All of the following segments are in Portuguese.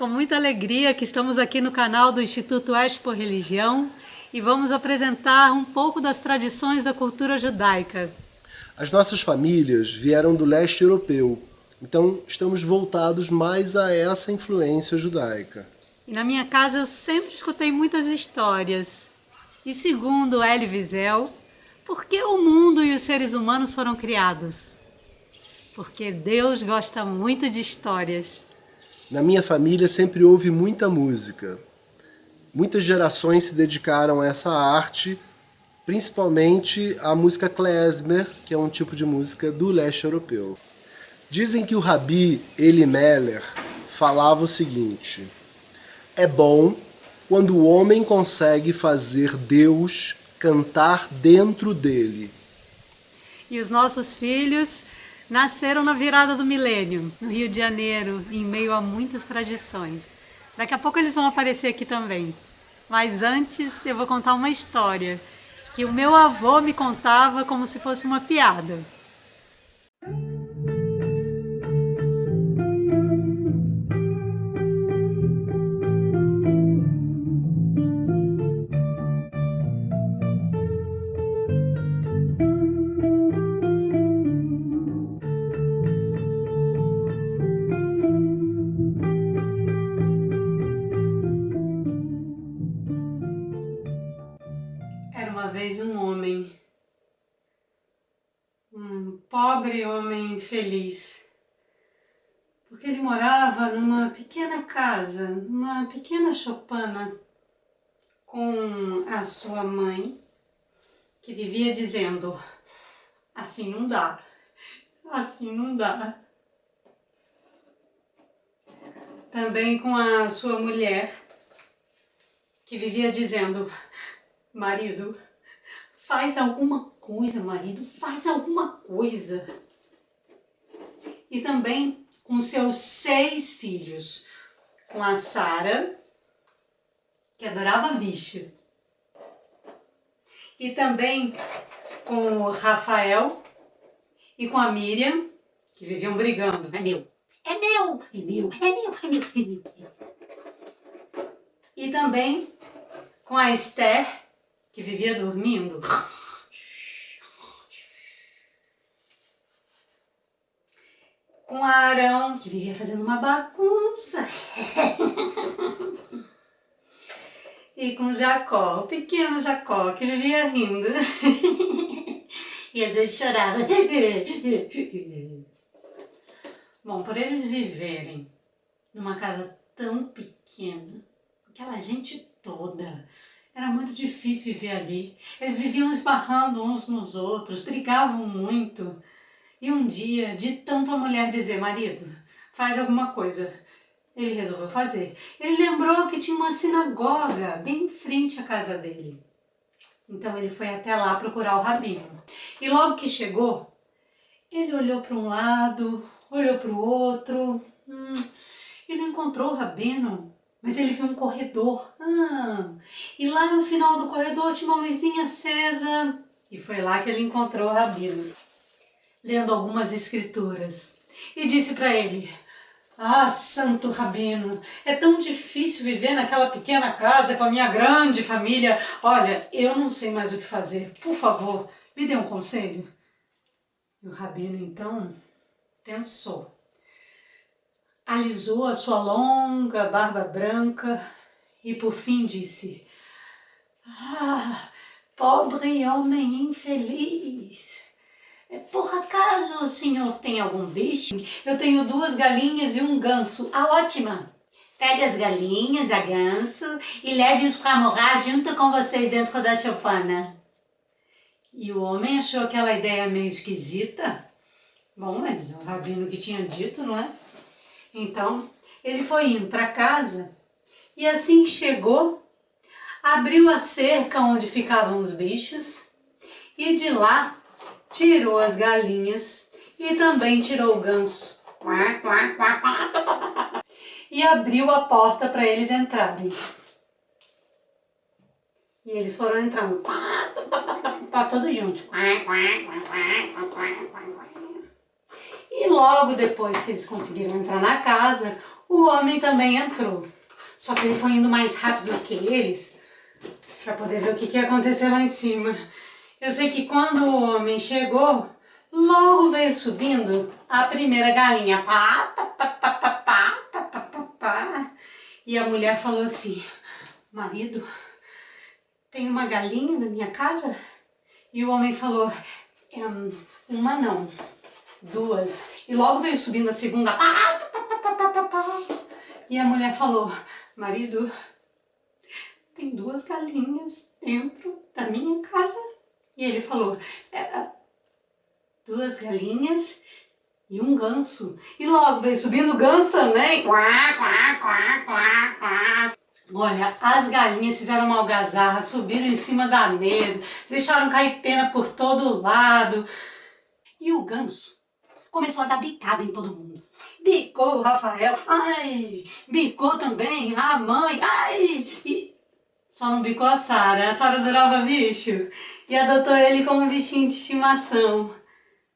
com muita alegria que estamos aqui no canal do Instituto Expo Religião e vamos apresentar um pouco das tradições da cultura judaica. As nossas famílias vieram do leste europeu, então estamos voltados mais a essa influência judaica. E na minha casa eu sempre escutei muitas histórias. E segundo Elie Wiesel, por que o mundo e os seres humanos foram criados? Porque Deus gosta muito de histórias. Na minha família sempre houve muita música. Muitas gerações se dedicaram a essa arte, principalmente a música klezmer, que é um tipo de música do leste europeu. Dizem que o Rabi Eli Meller falava o seguinte: é bom quando o homem consegue fazer Deus cantar dentro dele. E os nossos filhos nasceram na virada do milênio, no Rio de Janeiro, em meio a muitas tradições. Daqui a pouco eles vão aparecer aqui também. Mas antes eu vou contar uma história que o meu avô me contava como se fosse uma piada. Era uma vez um homem, um pobre homem infeliz, porque ele morava numa pequena casa, numa pequena choupana, com a sua mãe, que vivia dizendo: assim não dá, assim não dá. Também com a sua mulher, que vivia dizendo: marido, faz alguma coisa, marido, faz alguma coisa. E também com seus 6 filhos, com a Sara, que adorava bicho, e também com o Rafael e com a Miriam, que viviam brigando. É meu, é meu, é meu, é meu, é meu, é meu. E também com a Esther, que vivia dormindo. Com a Arão, que vivia fazendo uma bagunça. E com Jacó, o pequeno Jacó, que vivia rindo. E às vezes chorava. Bom, por eles viverem numa casa tão pequena, aquela gente toda, era muito difícil viver ali. Eles viviam esbarrando uns nos outros, brigavam muito. E um dia, de tanto a mulher dizer: marido, faz alguma coisa, ele resolveu fazer. Ele lembrou que tinha uma sinagoga bem em frente à casa dele. Então ele foi até lá procurar o rabino. E logo que chegou, ele olhou para um lado, olhou para o outro, e não encontrou o rabino. Mas ele viu um corredor. E lá no final do corredor tinha uma luzinha acesa. E foi lá que ele encontrou o rabino, lendo algumas escrituras. E disse para ele: ah, santo rabino, é tão difícil viver naquela pequena casa com a minha grande família. Olha, eu não sei mais o que fazer. Por favor, me dê um conselho. E o rabino então pensou. Alisou a sua longa barba branca e por fim disse: ah, pobre homem infeliz, por acaso o senhor tem algum bicho? Eu tenho 2 galinhas e um ganso. Ah, ótima! Pegue as galinhas, a ganso e leve-os para morar junto com vocês dentro da choupana. E o homem achou aquela ideia meio esquisita. Bom, mas o rabino que tinha dito, não é? Então, ele foi indo para casa e assim que chegou, abriu a cerca onde ficavam os bichos e de lá tirou as galinhas e também tirou o ganso. E abriu a porta para eles entrarem. E eles foram entrando, todos juntos. E logo depois que eles conseguiram entrar na casa, O homem também entrou, só que ele foi indo mais rápido que eles, para poder ver o que ia acontecer lá em cima. Eu sei que quando o homem chegou, logo veio subindo a primeira galinha. Pá, pá, pá, pá, pá, pá, pá, pá, pá, pá. E a mulher falou assim, marido, tem uma galinha na minha casa? E o homem falou, uma não, duas. E logo veio subindo a segunda. Pá, pá, pá, pá, pá, pá, pá. E a mulher falou, marido, tem duas galinhas dentro da minha casa. E ele falou, duas galinhas e um ganso. E logo veio subindo o ganso também. Quá, quá, quá, quá, quá. Olha, as galinhas fizeram uma algazarra, subiram em cima da mesa, deixaram cair pena por todo lado. E o ganso começou a dar bicada em todo mundo. Bicou o Rafael, ai, bicou também a mãe, ai, e só não bicou a Sara adorava bicho e adotou ele como bichinho de estimação.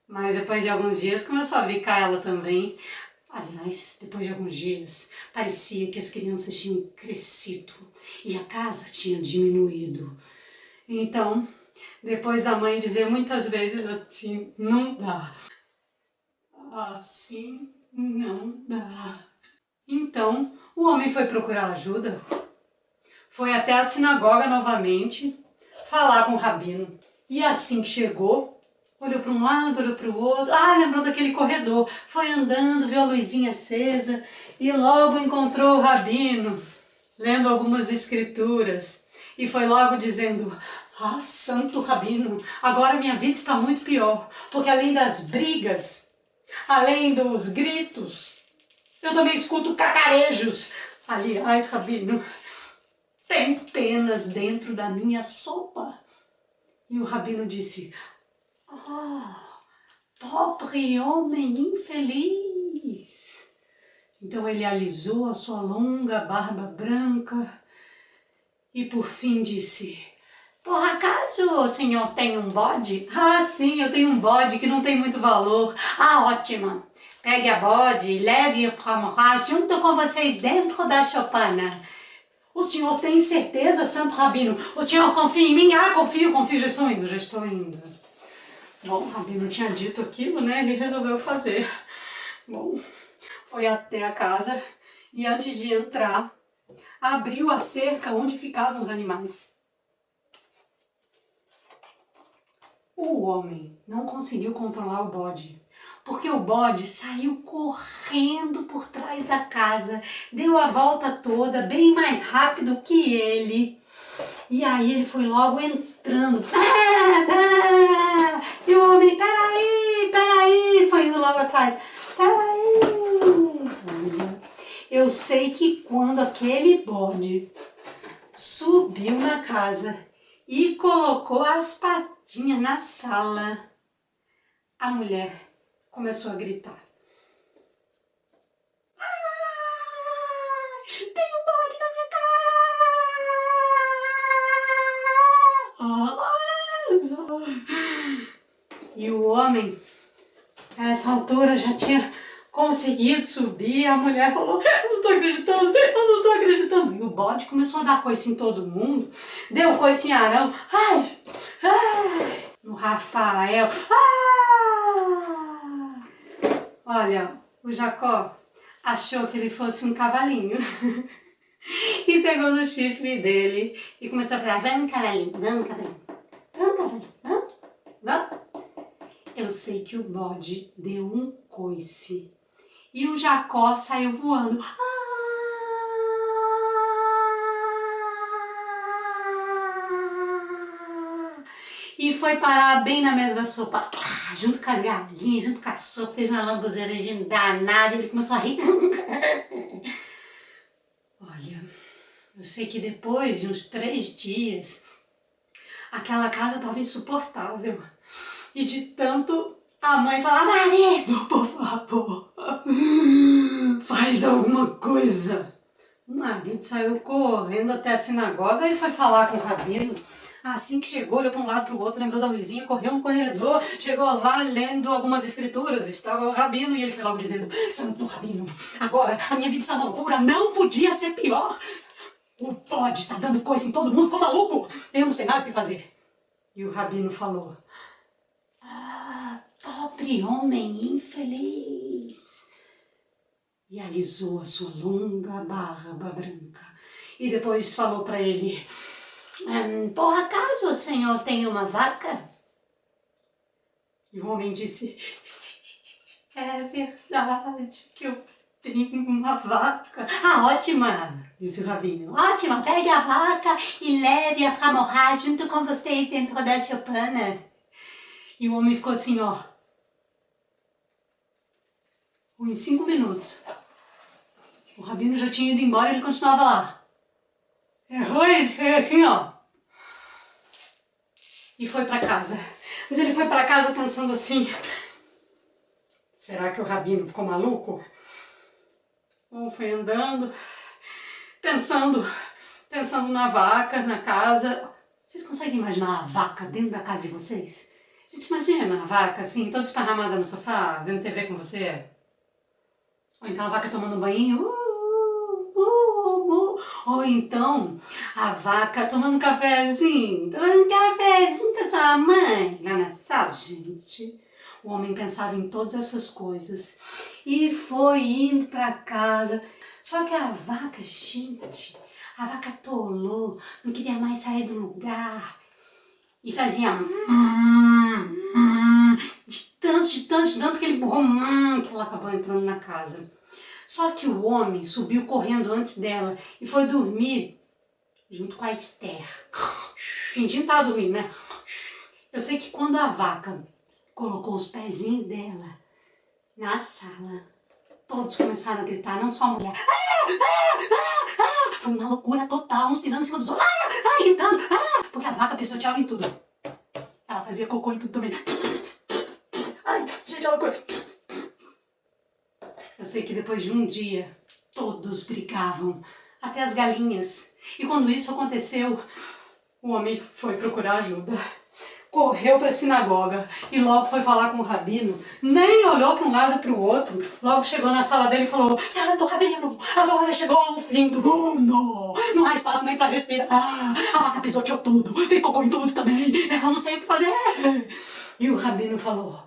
Mas depois de alguns dias começou a bicar ela também. Aliás, depois de alguns dias, parecia que as crianças tinham crescido e a casa tinha diminuído. Então, depois da mãe dizer muitas vezes assim, não dá. Assim não dá. Então, o homem foi procurar ajuda, foi até a sinagoga novamente, falar com o rabino. E assim que chegou, olhou para um lado, olhou para o outro, lembrou daquele corredor, foi andando, viu a luzinha acesa e logo encontrou o rabino, lendo algumas escrituras. E foi logo dizendo, santo rabino, agora minha vida está muito pior, porque além das brigas, além dos gritos, eu também escuto cacarejos. Aliás, rabino, tem penas dentro da minha sopa. E o rabino disse, pobre homem infeliz. Então ele alisou a sua longa barba branca e por fim disse, por acaso o senhor tem um bode? Sim, eu tenho um bode que não tem muito valor. Ótimo. Pegue a bode e leve-o para morar junto com vocês dentro da choupana. O senhor tem certeza, santo rabino? O senhor confia em mim? Confio, já estou indo. Bom, o rabino tinha dito aquilo, né? Ele resolveu fazer. Bom, foi até a casa e antes de entrar, abriu a cerca onde ficavam os animais. O homem não conseguiu controlar o bode, porque o bode saiu correndo por trás da casa, deu a volta toda, bem mais rápido que ele. E aí ele foi logo entrando. E o homem, peraí, foi indo logo atrás. Peraí. Eu sei que quando aquele bode subiu na casa e colocou as patinhas na sala, a mulher começou a gritar. Tem um bode na minha casa! E o homem, a essa altura, já tinha conseguido subir. A mulher falou, eu não tô acreditando. E o bode começou a dar coice em todo mundo. Deu coice em Arão. No Rafael. Olha, o Jacó achou que ele fosse um cavalinho. E pegou no chifre dele e começou a falar, vamos cavalinho. Eu sei que o bode deu um coice e o Jacó saiu voando. E foi parar bem na mesa da sopa, junto com as galinhas, junto com a sopa, fez uma lambuzeiragem danada e ele começou a rir. Olha, eu sei que depois de uns 3 dias, aquela casa estava insuportável. E de tanto a mãe falar, marido, por favor, faz alguma coisa. O marido saiu correndo até a sinagoga e foi falar com o rabino. Assim que chegou, olhou para um lado para o outro, lembrou da Luizinha, correu no corredor, chegou lá lendo algumas escrituras, estava o Rabino e ele foi logo dizendo: Santo Rabino, agora a minha vida está uma loucura, não podia ser pior. O bode está dando coisa em todo mundo, ficou maluco, eu não sei mais o que fazer. E o Rabino falou: ah, pobre homem infeliz. E alisou a sua longa barba branca. E depois falou para ele: por acaso o senhor tem uma vaca? E o homem disse: é verdade que eu tenho uma vaca. Ah, ótima, disse o Rabino. Ótima, pegue a vaca e leve-a para morrer junto com vocês dentro da choupana. E o homem ficou assim, ó. Em 5 minutos. O Rabino já tinha ido embora e ele continuava lá. Errou assim, ó. E foi para casa. Mas ele foi para casa pensando assim: será que o Rabino ficou maluco? Ou foi andando, pensando na vaca, na casa. Vocês conseguem imaginar a vaca dentro da casa de vocês? Vocês imaginam a vaca assim, toda esparramada no sofá, vendo TV com você? Ou então a vaca tomando um banho, ou então a vaca tomando um cafezinho com a sua mãe lá na sala. Gente, o homem pensava em todas essas coisas e foi indo para casa. Só que a vaca, gente, a vaca atolou, não queria mais sair do lugar e fazia de tanto que ele empurrou que ela acabou entrando na casa. Só que o homem subiu correndo antes dela e foi dormir junto com a Esther. Fingindo que estava dormindo, né? Eu sei que quando a vaca colocou os pezinhos dela na sala, todos começaram a gritar, não só a mulher. Foi uma loucura total, uns pisando em cima dos outros, gritando, porque a vaca pisoteava em tudo. Ela fazia cocô em tudo também. Ai, gente, é loucura. Eu sei que depois de um dia, todos brigavam, até as galinhas. E quando isso aconteceu, o homem foi procurar ajuda. Correu para a sinagoga e logo foi falar com o Rabino. Nem olhou para um lado e para o outro. Logo chegou na sala dele e falou: Santo Rabino, agora chegou o fim do mundo. Não há espaço nem para respirar. A vaca pisoteou tudo, fez cocô em tudo também. Eu não sei o que fazer. E o Rabino falou: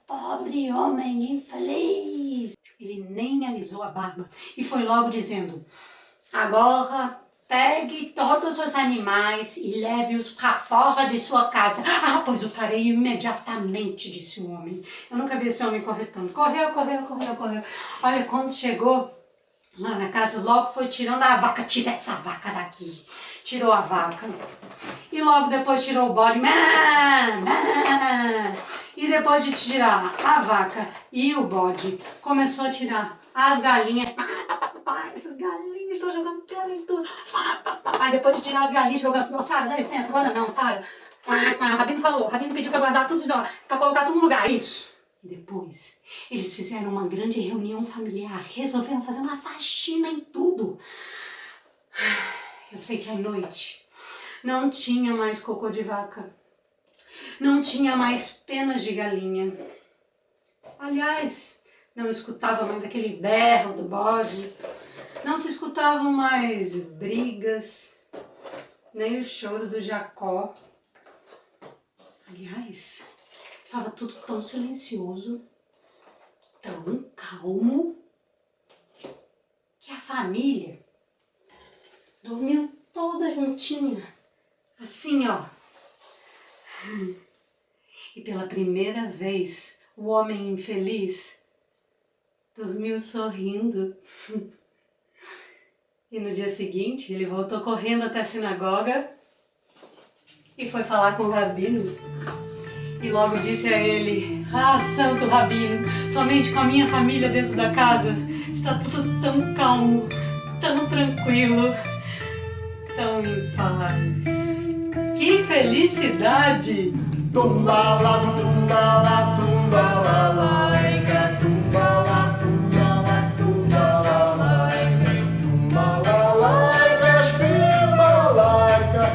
pobre homem infeliz. Ele nem alisou a barba e foi logo dizendo: agora pegue todos os animais e leve-os para fora de sua casa. Pois o farei imediatamente, disse o homem. Eu nunca vi esse homem correr tanto. Correu. Olha, quando chegou lá na casa, logo foi tirando a vaca. Tira essa vaca daqui. Tirou a vaca. E logo depois tirou o bode. E depois de tirar a vaca e o bode, começou a tirar as galinhas. Essas galinhas estão jogando pelo em tudo. Aí depois de tirar as galinhas, jogou assim: Sara, dá licença, agora não, Sara. O Rabino falou, o Rabino pediu para guardar tudo de novo, para colocar tudo no lugar, isso. E depois, eles fizeram uma grande reunião familiar, resolveram fazer uma faxina em tudo. Eu sei que à noite não tinha mais cocô de vaca, não tinha mais penas de galinha. Aliás, não escutava mais aquele berro do bode, não se escutavam mais brigas, nem o choro do Jacó. Aliás, estava tudo tão silencioso, tão calmo, que a família dormiu toda juntinha, assim, ó. E pela primeira vez, o homem infeliz dormiu sorrindo. E no dia seguinte, ele voltou correndo até a sinagoga e foi falar com o Rabino. E logo disse a ele: Santo Rabino, somente com a minha família dentro da casa está tudo tão calmo, tão tranquilo, tão em paz. Que felicidade! Tumbala, tumbala, tumbala, laica, tumbala, tumbala, tumbala, laica, tumbala, laica, spimala, laica,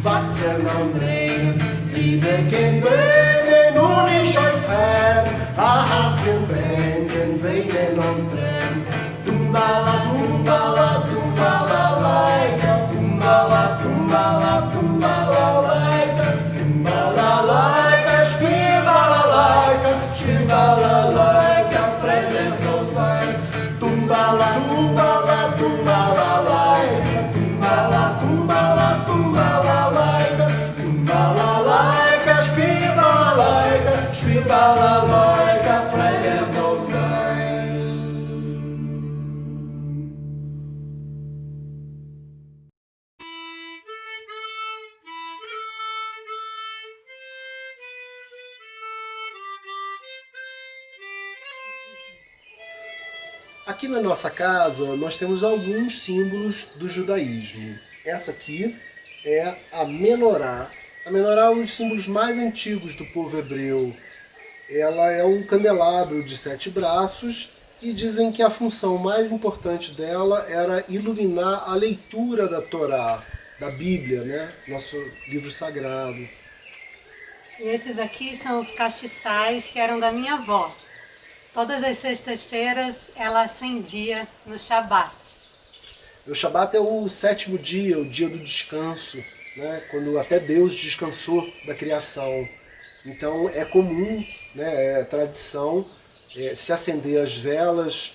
Wachsen und regen, liebe Kindbrennen, nun ich euch fern, Häschen bängen, weinen und tränen. Tumbala, tumbala, tumbala, laika, tumbala, tumbala, tumbala, laika, tumbala, laika, spiel bala, laika, Freude soll sein. Tumbala, tumbala, tumbala, laika, tumbala, tumbala, tumbala, laika, tumbala, laika, spiel bala, laika, Freude soll sein. Aqui na nossa casa nós temos alguns símbolos do judaísmo. Essa aqui é a menorá. A menorá é um dos símbolos mais antigos do povo hebreu. Ela é um candelabro de 7 braços e dizem que a função mais importante dela era iluminar a leitura da Torá, da Bíblia, né? Nosso livro sagrado. E esses aqui são os castiçais que eram da minha avó. Todas as sextas-feiras ela acendia no Shabat. O Shabat é o 7º dia, o dia do descanso, né? Quando até Deus descansou da criação. Então é comum, né? É tradição se acender as velas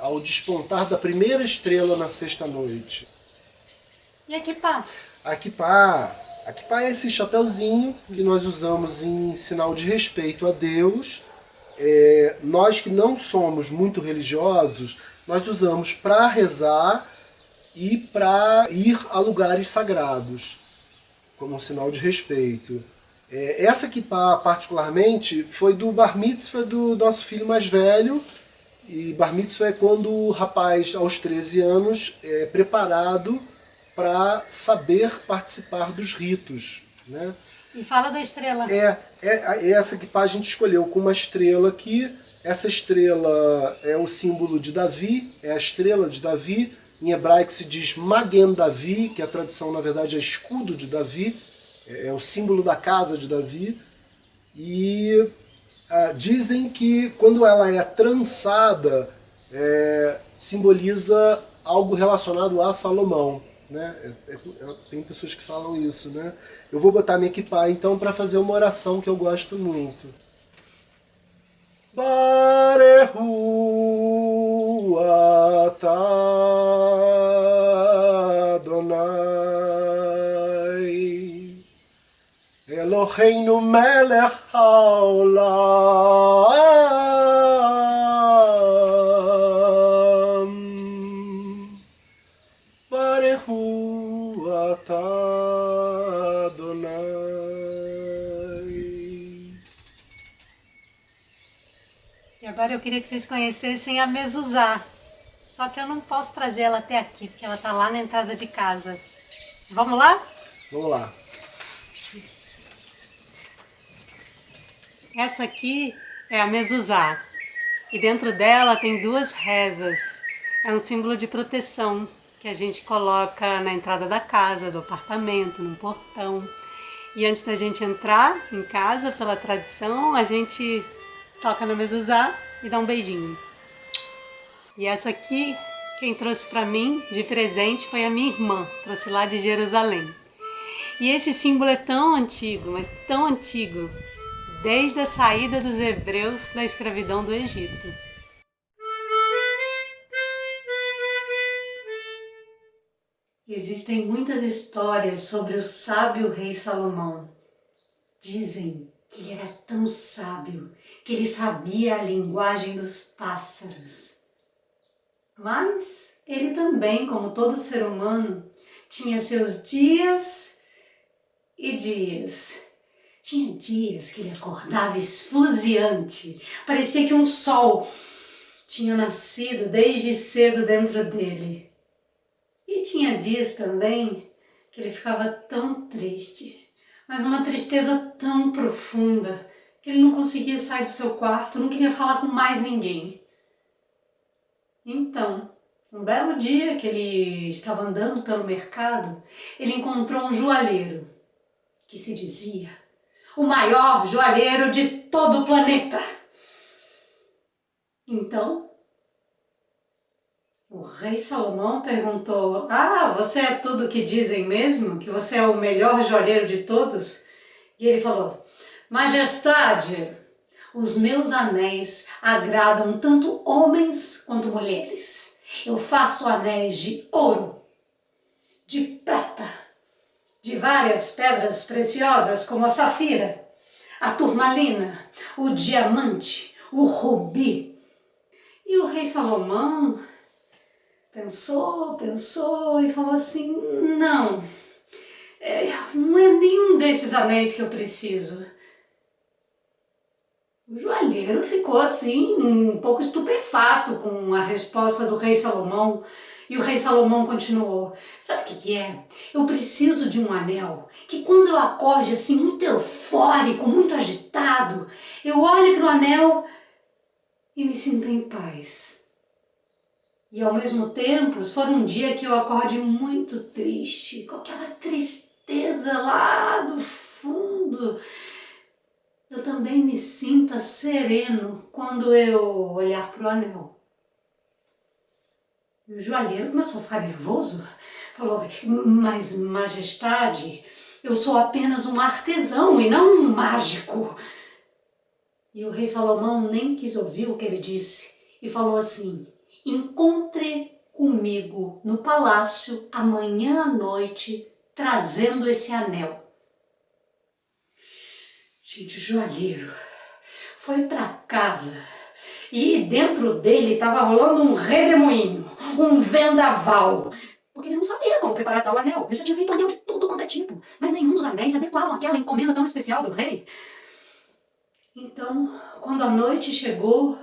ao despontar da primeira estrela na sexta-noite. E a kippá? A kippá é esse chapeuzinho que nós usamos em sinal de respeito a Deus. Nós que não somos muito religiosos, nós usamos para rezar e para ir a lugares sagrados, como um sinal de respeito. Essa kippá, particularmente, foi do bar mitzvah do nosso filho mais velho, e bar mitzvah é quando o rapaz, aos 13 anos, é preparado para saber participar dos ritos, né? E fala da estrela. Essa kippá a gente escolheu com uma estrela aqui. Essa estrela é o símbolo de Davi, é a estrela de Davi. Em hebraico se diz Magen Davi, que a tradução na verdade é escudo de Davi. É o símbolo da casa de Davi. E dizem que quando ela é trançada, simboliza algo relacionado a Salomão, né? Tem pessoas que falam isso, né? Eu vou botar minha kippá então para fazer uma oração que eu gosto muito. Barehu atah Adonai Eloheinu melech haolam Barehu atah E agora eu queria que vocês conhecessem a mezuzá. Só que eu não posso trazer ela até aqui, porque ela tá lá na entrada de casa. Vamos lá? Vamos lá. Essa aqui é a mezuzá. E dentro dela tem 2 rezas. É um símbolo de proteção que a gente coloca na entrada da casa, do apartamento, no portão. E antes da gente entrar em casa, pela tradição, a gente toca na mezuzá e dá um beijinho. E essa aqui, quem trouxe para mim de presente foi a minha irmã, trouxe lá de Jerusalém. E esse símbolo é tão antigo, mas tão antigo, desde a saída dos hebreus da escravidão do Egito. Existem muitas histórias sobre o sábio rei Salomão. Dizem que ele era tão sábio que ele sabia a linguagem dos pássaros. Mas ele também, como todo ser humano, tinha seus dias e dias. Tinha dias que ele acordava esfuziante, parecia que um sol tinha nascido desde cedo dentro dele. E tinha dias também que ele ficava tão triste, mas uma tristeza tão profunda, que ele não conseguia sair do seu quarto, não queria falar com mais ninguém. Então, um belo dia que ele estava andando pelo mercado, ele encontrou um joalheiro, que se dizia o maior joalheiro de todo o planeta. Então, o rei Salomão perguntou: "Ah, você é tudo o que dizem mesmo? Que você é o melhor joalheiro de todos?" E ele falou: "Majestade, os meus anéis agradam tanto homens quanto mulheres. Eu faço anéis de ouro, de prata, de várias pedras preciosas como a safira, a turmalina, o diamante, o rubi." E o rei Salomão pensou e falou assim: não é nenhum desses anéis que eu preciso. O joalheiro ficou assim, um pouco estupefato com a resposta do rei Salomão. E o rei Salomão continuou: "Sabe o que é? Eu preciso de um anel que quando eu acorde assim, muito eufórico, muito agitado, eu olhe para o anel e me sinta em paz. E ao mesmo tempo, se for um dia que eu acorde muito triste, com aquela tristeza lá do fundo, eu também me sinta sereno quando eu olhar para o anel." E o joalheiro começou a ficar nervoso. Falou: "Mas, majestade, eu sou apenas um artesão e não um mágico." E o rei Salomão nem quis ouvir o que ele disse e falou assim: "Encontre comigo no palácio amanhã à noite, trazendo esse anel." Gente, o joalheiro foi para casa e dentro dele estava rolando um redemoinho, um vendaval, porque ele não sabia como preparar tal anel. Ele já tinha feito anel de tudo quanto é tipo, mas nenhum dos anéis se adequavam àquela encomenda tão especial do rei. Então, quando a noite chegou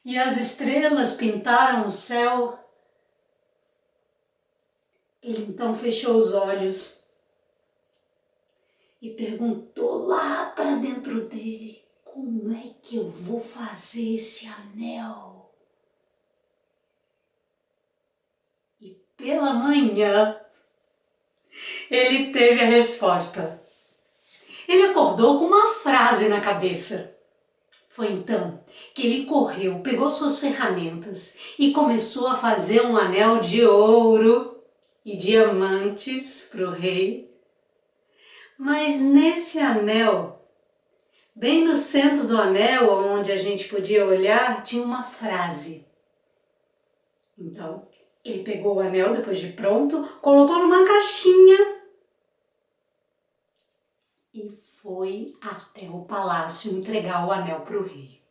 e as estrelas pintaram o céu, ele então fechou os olhos e perguntou lá para dentro dele: como é que eu vou fazer esse anel? E pela manhã ele teve a resposta. Ele acordou com uma frase na cabeça. Foi então que ele correu, pegou suas ferramentas e começou a fazer um anel de ouro e diamantes para o rei. Mas nesse anel, bem no centro do anel, onde a gente podia olhar, tinha uma frase. Então, ele pegou o anel depois de pronto, colocou numa caixinha e foi até o palácio entregar o anel para o rei.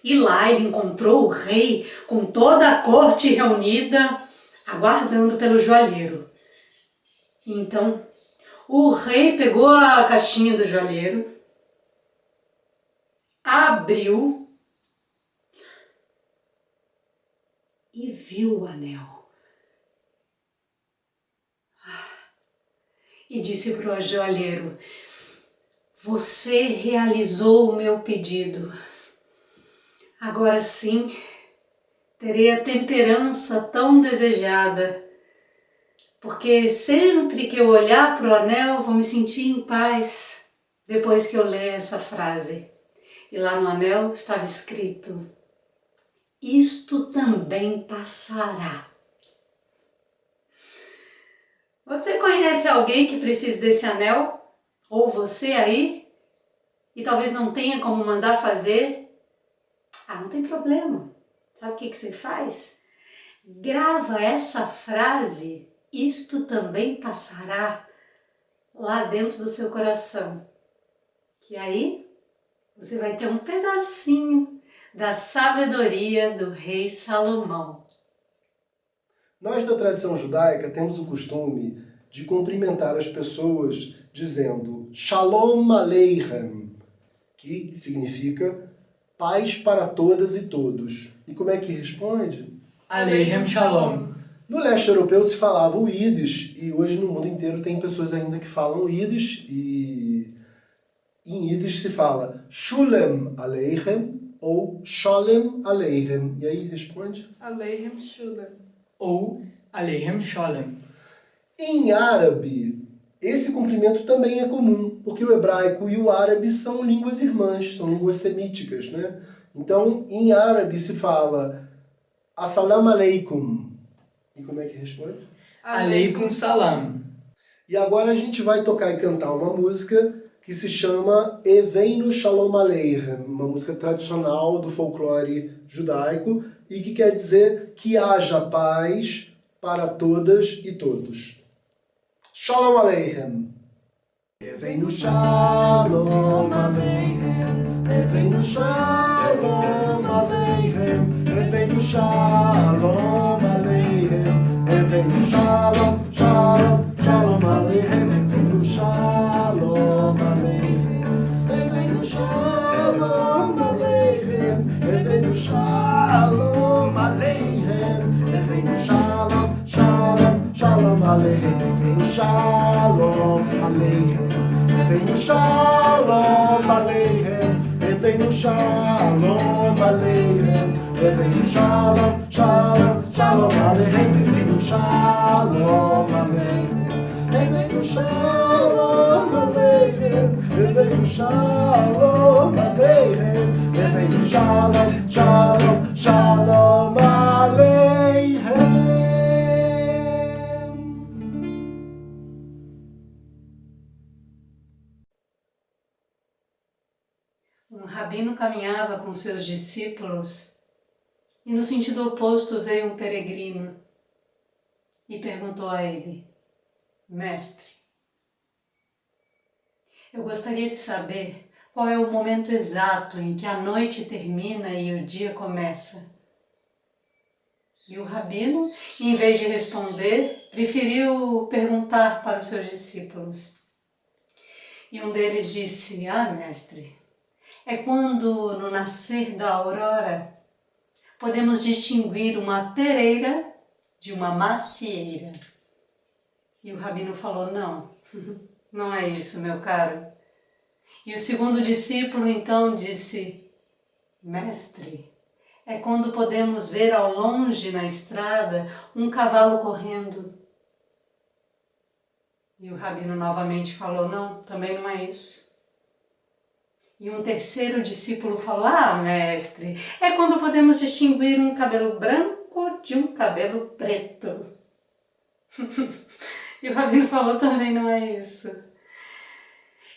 E lá ele encontrou o rei com toda a corte reunida, aguardando pelo joalheiro. E então, o rei pegou a caixinha do joalheiro, abriu e viu o anel. E disse para o joalheiro: "Você realizou o meu pedido. Agora sim, terei a temperança tão desejada, porque sempre que eu olhar para o anel, vou me sentir em paz depois que eu ler essa frase." E lá no anel estava escrito: "Isto também passará." Você conhece alguém que precisa desse anel? Ou você aí? E talvez não tenha como mandar fazer? Ah, não tem problema. Sabe o que você faz? Grava essa frase isto também passará lá dentro do seu coração. Que aí você vai ter um pedacinho da sabedoria do rei Salomão. Nós da tradição judaica temos o costume de cumprimentar as pessoas dizendo Shalom Aleichem, que significa paz para todas e todos. E como é que responde? Aleichem Shalom. No leste europeu se falava o Yiddish, e hoje no mundo inteiro tem pessoas ainda que falam Yiddish, e em Yiddish se fala Sholem Aleichem ou Sholem Aleichem. E aí responde? Aleichem Sholem. Ou Aleichem Sholem. Em árabe, esse cumprimento também é comum, porque o hebraico e o árabe são línguas irmãs, são línguas semíticas, né? Então, em árabe se fala Assalamu alaikum. E como é que responde? Aleikum Salam. E agora a gente vai tocar e cantar uma música que se chama Eveinu Shalom Aleichem, uma música tradicional do folclore judaico e que quer dizer que haja paz para todas e todos. Shalom Aleichem. Eveinu Shalom Aleichem, Eveinu Shalom Aleichem, Eveinu Shalom Aleichem, Eveinu Shalom, Shalom, Shalom Aleichem, Eveinu Shalom Aleichem, Eveinu Shalom Aleichem, Eveinu Shalom Aleichem, Eveinu Shalom, Shalom, Shalom Aleichem, Eveinu Shalom Aleichem, Eveinu Shalom Aleichem, Eveinu Shalom Aleichem, Eveinu Shalom, Shalom, Shalom Aleichem, Eveinu Shalom Aleichem, Eveinu Shalom Aleichem, Eveinu Shalom Aleichem, Eveinu Shalom, Shalom, Shalom Aleichem. Um rabino caminhava com seus discípulos e no sentido oposto veio um peregrino e perguntou a ele: Mestre, eu gostaria de saber qual é o momento exato em que a noite termina e o dia começa. E o rabino, em vez de responder, preferiu perguntar para os seus discípulos. E um deles disse: mestre, é quando, no nascer da aurora, podemos distinguir uma pereira de uma macieira. E o rabino falou: não, não é isso, meu caro. E o segundo discípulo então disse: mestre, é quando podemos ver ao longe na estrada um cavalo correndo. E o rabino novamente falou: não, também não é isso. E um terceiro discípulo falou: mestre, é quando podemos distinguir um cabelo branco de um cabelo preto. E o rabino falou: também não é isso.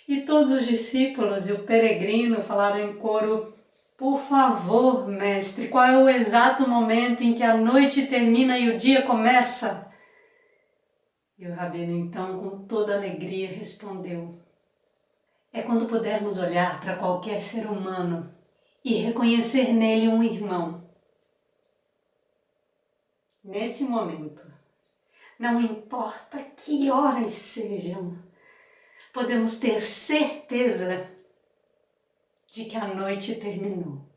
E todos os discípulos e o peregrino falaram em coro: por favor, mestre, qual é o exato momento em que a noite termina e o dia começa? E o rabino então, com toda alegria, respondeu: é quando pudermos olhar para qualquer ser humano e reconhecer nele um irmão. Nesse momento, não importa que horas sejam, podemos ter certeza de que a noite terminou.